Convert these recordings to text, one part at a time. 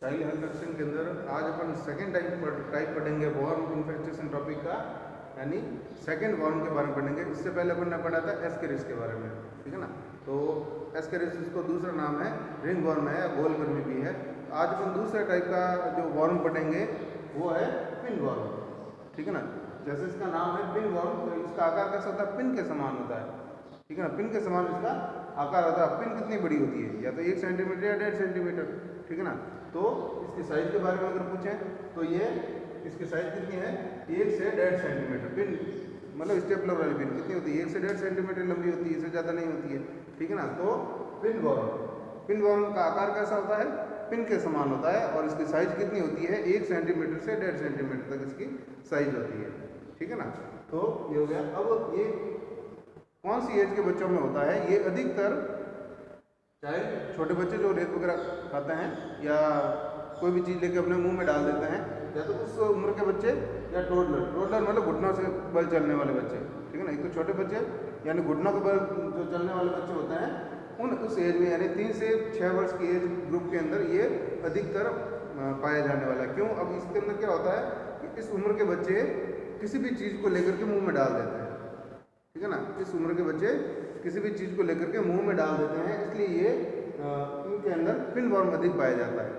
Child health action के अंदर आज अपन सेकेंड टाइप पढ़ेंगे वॉर्म इन्फेक्शन टॉपिक का, यानी सेकेंड वॉर्म के बारे में पढ़ेंगे। इससे पहले अपन ने पढ़ा था एस्केरिस के बारे में, ठीक है ना। तो एस्केरिस इसको दूसरा नाम है, रिंग वॉर्म है या गोल गर्मी भी है। आज अपन दूसरे टाइप का जो वॉर्म पढ़ेंगे वो है पिन वॉर्म, ठीक है ना। जैसे इसका नाम है पिन वॉर्म, तो इसका आकार कैसा होता है, पिन के समान होता है, ठीक है ना। पिन के समान इसका आकार होता है। पिन कितनी बड़ी होती है, या तो 1 सेंटीमीटर या 1.5 सेंटीमीटर, ठीक है ना। तो इसकी साइज के बारे में अगर पूछें तो ये इसकी साइज कितनी है, 1 से 1.5 सेंटीमीटर। पिन मतलब स्टेपलर वाली पिन कितनी होती है, 1 से 1.5 सेंटीमीटर लंबी होती है, इससे ज़्यादा नहीं होती है, ठीक है ना। तो पिन वॉर्म का आकार कैसा होता है, पिन के समान होता है, और इसकी साइज कितनी होती है, 1 सेंटीमीटर से 1.5 सेंटीमीटर तक इसकी साइज होती है, ठीक है ना। तो ये हो गया। अब ये कौन सी एज के बच्चों में होता है, ये अधिकतर चाहे छोटे बच्चे जो रेत वगैरह खाते हैं या कोई भी चीज़ लेके अपने मुंह में डाल देते हैं, या तो उस उम्र के बच्चे या टोडलर मतलब घुटनों से बल चलने वाले बच्चे, ठीक है ना। एक तो छोटे बच्चे यानी घुटनों के बल जो चलने वाले बच्चे होते हैं, उस एज में यानी 3 से 6 वर्ष की एज ग्रुप के अंदर ये अधिकतर पाया जाने वाला है। क्यों, अब इसके अंदर क्या होता है कि इस उम्र के बच्चे किसी भी चीज़ को लेकर के मुँह में डाल देते हैं, ठीक है ना। इस उम्र के बच्चे किसी भी चीज़ को लेकर के मुंह में डाल देते हैं, इसलिए ये इनके अंदर पिन वॉर्म अधिक पाया जाता है,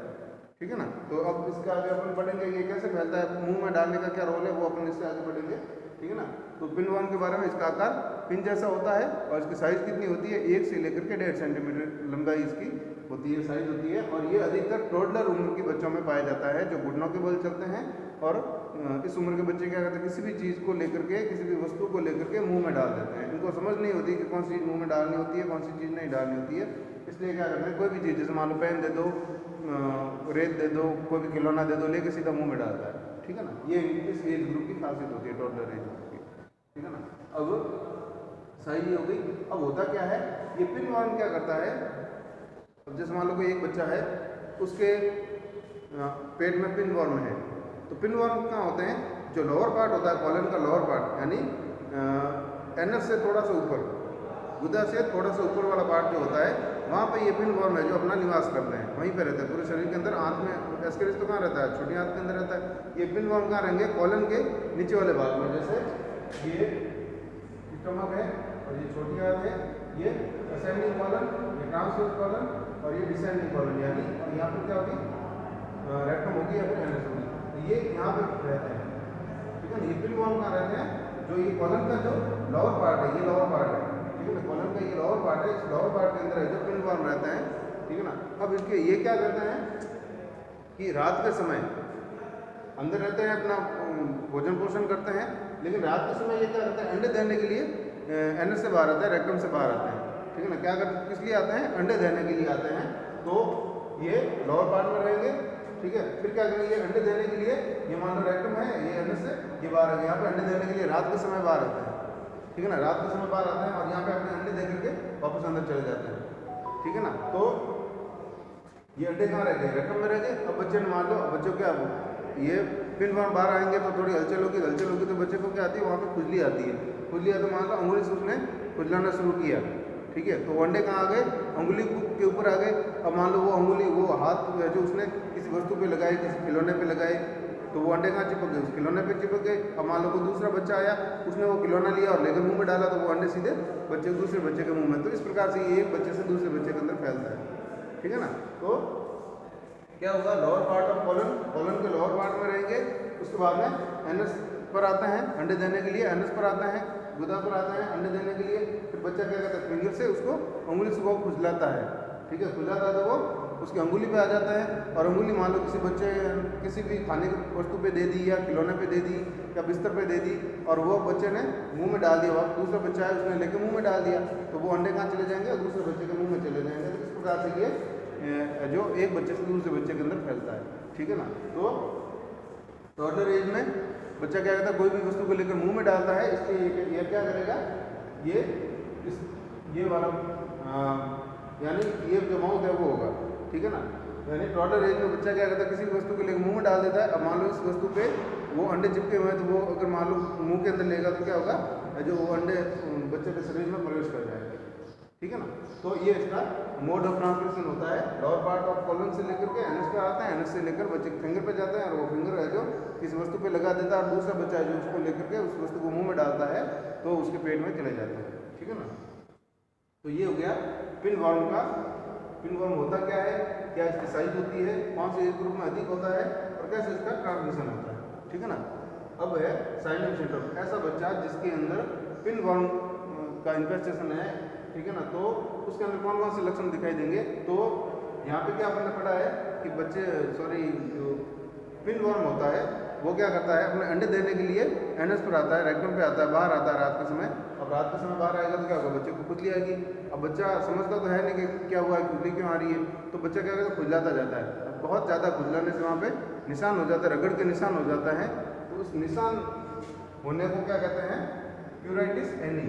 ठीक है ना। तो अब इसका आगे अपन पढ़ेंगे ये कैसे फैलता है, मुंह में डालने का क्या रोल है, वो अपन इससे आगे पढ़ेंगे, ठीक है ना। तो पिन वॉर्म के बारे में, इसका आकार पिन जैसा होता है और इसकी साइज़ कितनी होती है, 1 से लेकर के 1.5 सेंटीमीटर लंबाई इसकी होती है, साइज होती है। और ये अधिकतर टोडलर उम्र के बच्चों में पाया जाता है, जो घुटनों के बल चलते हैं। और इस उम्र के बच्चे क्या करते हैं, किसी भी चीज़ को लेकर के, किसी भी वस्तु को लेकर के मुंह में डाल देते हैं। इनको समझ नहीं होती कि कौन सी चीज़ मुंह में डालनी होती है, कौन सी चीज़ नहीं डालनी होती है। इसलिए क्या करते हैं, कोई भी चीज़ जैसे मान लो पेन दे दो, रेत दे दो, कोई भी खिलौना दे दो, लेके सीधा मुँह में डालता है, ठीक है ना। ये इस एज ग्रुप की खासियत होती है, टोडलर एज ग्रुप की, ठीक है ना। अब सही हो गई। अब होता क्या है, ये पिन वॉर्म क्या करता है, अब जैसे मान लो कोई एक बच्चा है, उसके पेट में पिन वॉर्म है, तो पिन वॉर्म कहाँ होते हैं, जो लोअर पार्ट होता है कॉलन का लोअर पार्ट, यानी एनस से थोड़ा सा ऊपर, गुदा से थोड़ा सा ऊपर वाला पार्ट जो होता है, वहाँ पे ये पिन वॉर्म है जो अपना निवास करते हैं, वहीं पे रहता है पूरे शरीर के अंदर। आंत में एस्केरिस तो कहाँ रहता है, छोटी आंत के अंदर रहता है। ये पिन वॉर्म कहाँ रहेंगे, कॉलन के नीचे वाले भाग में, जैसे ये स्टमक है और ये छोटी आंत है, ये असेंडिंग कॉलन, ये ट्रांसवर्स कॉलन और ये डिसेंडिंग कॉलन, यानी और यहाँ पर क्या होगी, रेक्टम होगी या फिर एनस होगी। तो ये यहाँ पे रहते हैं, ठीक है ना। ये पिन वॉर्म कहाँ रहते हैं, जो ये कॉलन का जो लोअर पार्ट है, ये लोअर पार्ट है, ठीक है ना। कॉलन का ये लोअर पार्ट है, इस लोअर पार्ट के अंदर है जो पिन वॉर्म रहता है, ठीक है ना। अब इसके ये क्या करते हैं कि रात के समय अंदर रहते हैं, अपना भोजन पोषण करते हैं, लेकिन रात के समय ये क्या करते हैं, अंडे देने के लिए एनस से बाहर आते हैं, रेक्टम से बाहर आते हैं, ठीक है ना। क्या करते, किस लिए आते हैं, अंडे देने के लिए आते हैं। तो ये लोअर पार्ट में रहेंगे, ठीक है। फिर क्या करेंगे, ये अंडे देने के लिए, ये मान लो रेक्टम है, ये एनस से ये बाहर है, यहाँ पे अंडे देने के लिए रात के समय बाहर आते हैं, ठीक है ना। रात के समय बाहर आते हैं और यहाँ पे अपने अंडे दे करके वापस अंदर चले जाते हैं, ठीक है ना। तो ये अंडे कहाँ रह गए, रेक्टम में रह गए। अब बच्चे ने मान लो, बच्चों क्या, ये पिन वॉर्म बाहर आएंगे तो थोड़ी हलचल होगी तो बच्चे को क्या आती है, वहाँ पे खुजली आती है। खुजली है तो मान लो अंगुली से उसने खुजलाना शुरू किया, ठीक है। तो वो अंडे कहाँ आ गए, अंगुली के ऊपर आ गए। अब मान लो वो अंगुली, वो हाथ जो उसने किसी वस्तु पे लगाई, किसी खिलौने पे लगाए, तो वो अंडे कहाँ चिपक गए, उस खिलौने पे चिपक गए। अब मान लो कोई दूसरा बच्चा आया, उसने वो खिलौना लिया और लेकर मुंह में डाला, तो वो अंडे सीधे दूसरे बच्चे के मुंह में। तो इस प्रकार से ये एक बच्चे से दूसरे बच्चे के अंदर फैलता है, ठीक है ना। तो क्या होगा, लोअर पार्ट ऑफ कॉलन के लोअर पार्ट में रहेंगे। उसके बाद में एनस पर आते हैं अंडे देने के लिए, एनस पर आते हैं, गुदा पर आते हैं अंडे देने के लिए। फिर बच्चा क्या करता है, फिंगर से उसको उंगली से वो खुजलाता है, ठीक है। खुजलाता है तो वो उसकी अंगुली पे आ जाता है, और अंगुली मान लो किसी बच्चे किसी भी खाने की वस्तु पे दे दी, या खिलौने पे दे दी, या बिस्तर पे दे दी, और वो बच्चे ने मुंह में डाल दिया, वहाँ दूसरा बच्चा है उसने लेके मुंह में डाल दिया, तो वो अंडे कहाँ चले जाएंगे, और दूसरे बच्चे के मुँह में चले जाएंगे। तो इस प्रकार से ये जो एक बच्चे से दूसरे बच्चे के अंदर फैलता है, ठीक है ना। तो टोडलर एज में बच्चा क्या करता है, कोई भी वस्तु को लेकर मुंह में डालता है, इसलिए ये क्या करेगा, ये वाला यानी ये जो माउथ है वो होगा, ठीक है ना। यानी टोडलर एज में बच्चा क्या करता है, किसी भी वस्तु को लेकर मुंह में डाल देता है। अब मान लो इस वस्तु पे वो अंडे चिपके हुए हैं, तो वो अगर मान लो मुंह के अंदर लेगा तो क्या होगा, जो वो अंडे बच्चे के शरीर में प्रवेश कर जाएंगे, ठीक है ना। तो ये इसका मोड ऑफ ट्रांसमिशन होता है, लोअर पार्ट ऑफ कॉलन से लेकर के एनएस पे आता है, एनएस से लेकर बच्चे के फिंगर पे जाता है और वो फिंगर है जो किसी वस्तु पे लगा देता है और दूसरा बच्चा है जो उसको लेकर के उस वस्तु को मुंह में डालता है तो उसके पेट में चले जाते हैं। ठीक है ना। तो ये हो गया पिन वर्म का। पिन वर्म होता क्या है, क्या इसकी साइज होती है, कौन से एज ग्रुप में अधिक होता है और कैसे इसका ट्रांसमिशन होता है। ठीक है ना। अब है साइनम सिंड्रोम, ऐसा बच्चा जिसके अंदर पिन वर्म का इन्फेस्टेशन है। ठीक है ना। तो उसके अंदर कौन कौन से लक्षण दिखाई देंगे। तो यहाँ पे क्या आपने पढ़ा है कि बच्चे जो पिन वर्म होता है वो क्या करता है, अपने अंडे देने के लिए एनएस पर आता है, रेक्टम पे आता है, बाहर आता है रात के समय। अब रात के समय बाहर आएगा तो क्या होगा, बच्चे को खुजली आएगी। अब बच्चा समझता तो है नहीं कि क्या हुआ है, खुजली क्यों आ रही है, तो बच्चा क्या करता है, खुजलाता जाता है। बहुत ज़्यादा खुजलाने से वहाँ पे निशान हो जाता है, रगड़ के निशान हो जाता है। तो उस निशान होने को क्या कहते हैं, प्यूराइटिस एनी।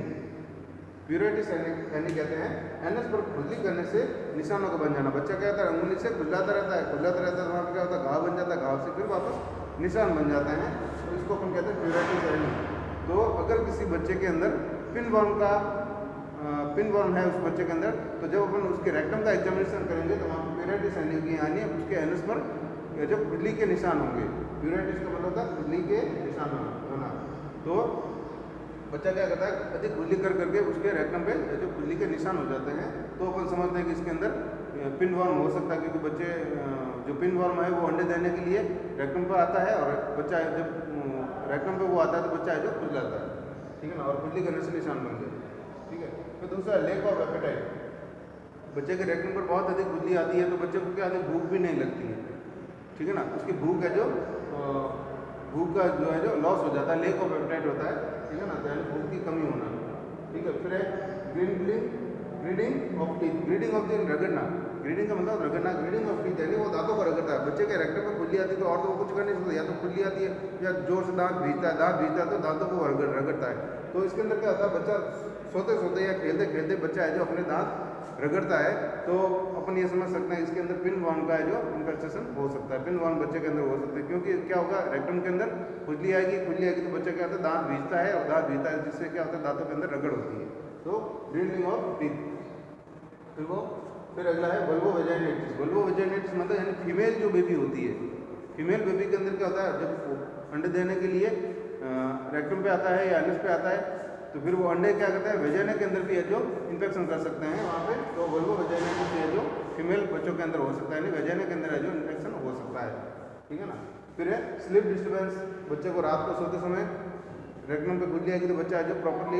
प्यूराइटिस एनी कहते हैं। एनएस पर खुजली करने से निशानों का बन जाना। बच्चा क्या होता है, उंगली से खुजलाता रहता है, खुजलाता रहता है, तो वहाँ पर क्या होता है, घाव बन जाता है, घाव से फिर वापस निशान बन जाते हैं। तो इसको अपन कहते हैं प्यूराइटिस एनी। तो अगर किसी बच्चे के अंदर पिन वर्म है उस बच्चे के अंदर, तो जब अपन उसके रेक्टम का एग्जामिनेशन करेंगे तो वहाँ पर प्यूराइटिस एनी की यानी उसके एनएस पर जो खुजली के निशान होंगे। प्यूराइटिस का मतलब होता है खुजली के निशान होना। तो बच्चा क्या करता है, अधिक खुजली कर करके उसके रेक्टम पे जो खुजली के निशान हो जाते हैं, तो अपन समझते हैं कि इसके अंदर पिन वर्म हो सकता है। क्योंकि बच्चे जो पिन वर्म है वो अंडे देने के लिए रेक्टम पर आता है और बच्चा जब रेक्टम पे वो आता है तो बच्चा है जो खुजलाता है। ठीक है ना। और खुजली करने से निशान बन गए। ठीक है। फिर दूसरा लेक ऑफ एपेटाइट। बच्चे के रेक्टम पर बहुत अधिक खुजली आती है तो बच्चे को क्या आती है, भूख भी नहीं लगती है। ठीक है ना। उसकी भूख है जो भूख का जो है जो लॉस हो जाता है, लेक ऑफ एपेटाइट होता है। ठीक है ना। तो यानी भूख की कमी होना। ठीक है। फिर है grading of teeth. Grading of teeth रगड़ना। ग्रीडिंग का मतलब रगड़ना। ग्रीडिंग ऑफ टीथ यानी वो दांतों को रगड़ता है। बच्चे के रेक्टम में खुजली आती है तो और तो वो कुछ कर नहीं सकता, या तो खुजली आती है या जोर से दांत भीजता है तो दांतों को रगड़ता है। तो इसके अंदर क्या होता है, बच्चा सोते सोते या खेलते खेलते बच्चा है जो अपने दांत रगड़ता है। तो अपन ये समझ सकते हैं इसके अंदर पिन वर्म का है जो इन्फेक्शन हो सकता है। पिन वर्म बच्चे के अंदर हो सकता है क्योंकि क्या होगा, रेक्टम के अंदर खुजली आएगी तो बच्चा क्या होता है, दांत भीजता है और दांत भीजता है जिससे क्या होता है, दांतों के अंदर रगड़ होती है। तो ग्रीडिंग ऑफ टीथ। फिर अगला है वल्वोवेजाइनाइटिस। वल्वोवेजाइनाइटिस मतलब यानी फीमेल जो बेबी होती है, फीमेल बेबी के अंदर क्या होता है, जब अंडे देने के लिए रेक्टम पे आता है या एनएस पे आता है तो फिर वो अंडे क्या करते हैं, वेजाइना के अंदर भी है जो इन्फेक्शन कर सकते हैं वहाँ पे। तो वल्वोवेजाइनाइटिस है जो फीमेल बच्चों के अंदर हो सकता है, यानी वेजाइना के अंदर है जो इन्फेक्शन हो सकता है। ठीक है ना। फिर है स्लीप डिस्टर्बेंस। बच्चे को रात को सोते समय रेक्टम पे खुजली आएगी तो बच्चा जो प्रॉपरली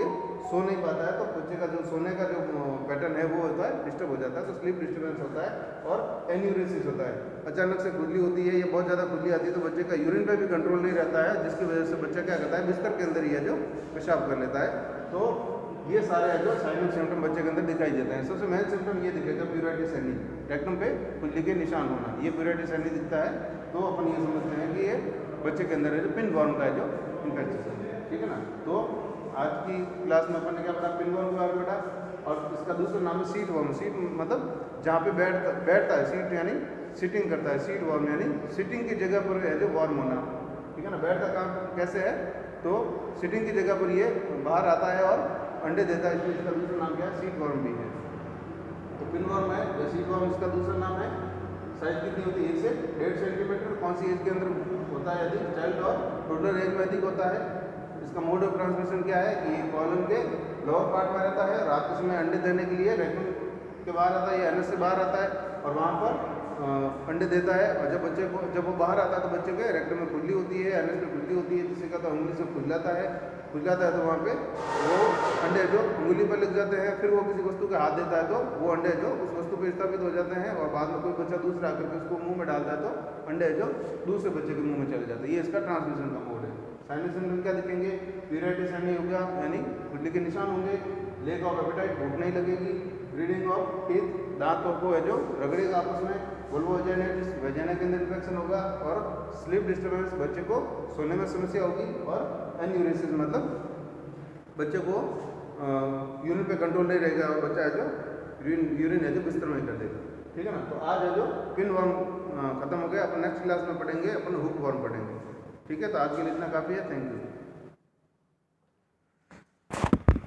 सो नहीं पाता है, तो बच्चे का जो सोने का जो पैटर्न है वो होता है डिस्टर्ब हो जाता है। तो स्लीप डिस्टर्बेंस होता है। और एन्यूरेसिस होता है, अचानक से खुजली होती है या बहुत ज़्यादा खुजली आती है तो बच्चे का यूरिन पे भी कंट्रोल नहीं रहता है, जिसकी वजह से बच्चा क्या करता है, बिस्तर के अंदर ही है जो पेशाब कर लेता है। तो ये सारे है जो साइनल सिम्टम बच्चे के अंदर दिखाई देते हैं। सबसे मेन सिम्टम ये दिखेगा प्यूराइटिस एनी, रेक्टम पे खुजली के निशान होना, ये प्यूराइटिस एनी दिखता है। तो अपन ये समझते हैं कि ये बच्चे के अंदर है जो पिन वर्म का है जो इन्फेक्शन। ठीक है ना। तो आज की क्लास में अपन ने क्या पढ़ा, पिन वर्म के बारे में पढ़ा। और इसका दूसरा नाम है सीट वर्म। सीट मतलब जहाँ पे बैठता है, सीट यानी सिटिंग करता है, सीट वर्म यानी सिटिंग की जगह पर है जो वर्म होना। ठीक है ना। बैठ का काम कैसे है, तो सिटिंग की जगह पर ये बाहर आता है और अंडे देता है, इसलिए इसका दूसरा नाम क्या है, सीट वर्म भी है। तो पिन वर्म है या सीट वर्म इसका दूसरा नाम है। साइज कितनी होती है, 1 से 1.5 सेंटीमीटर। कौन सी एज के अंदर होता है अधिक, चाइल्ड और टोडलर एज में अधिक होता है। इसका मोड ऑफ ट्रांसमिशन क्या है कि कॉलम के लोअर पार्ट में रहता है, रात के समय अंडे देने के लिए रेक्टम के बाहर आता है या एनएस से बाहर आता है और वहाँ पर अंडे देता है। और जब वो बाहर आता है तो बच्चे के रेक्टम में खुजली होती है, एनएस में खुजली होती है, जिससे क्या होता है उंगली से खुजलाता है तो वहाँ पे वो अंडे जो उंगली पर लग जाते हैं। फिर वो किसी वस्तु के हाथ देता है तो वो अंडे जो उस वस्तु पर स्थापित हो जाते हैं और बाद में कोई बच्चा दूसरा आकर के उसको मुंह में डालता है तो अंडे जो दूसरे बच्चे के मुंह में चले जाते हैं। ये इसका ट्रांसमिशन का मोड है। साइनल सिम्टम क्या दिखेंगे, प्यूराइटिस एनी हो गया यानी खुजली के निशान होंगे, लेक ऑफ एपेटाइट, भूख नहीं लगेगी, ब्रीडिंग ऑफ टीथ, दांतों को है जो रगड़ेगा आपस में, वल्वोवेजाइनाइटिस, वेजाइना के अंदर इन्फेक्शन होगा, और स्लीप डिस्टर्बेंस, बच्चे को सोने में समस्या होगी, और एन्यूरेसिस मतलब बच्चे को यूरिन पे कंट्रोल नहीं रहेगा और बच्चा है जो यूरिन है जो बिस्तर में कर देगा। ठीक है ना। तो आज है जो पिन वर्म खत्म हो गया। अपन नेक्स्ट क्लास में पढ़ेंगे, अपन हुक वर्म पढ़ेंगे। ठीक है। तो आज के लिए इतना काफ़ी है। Thank you.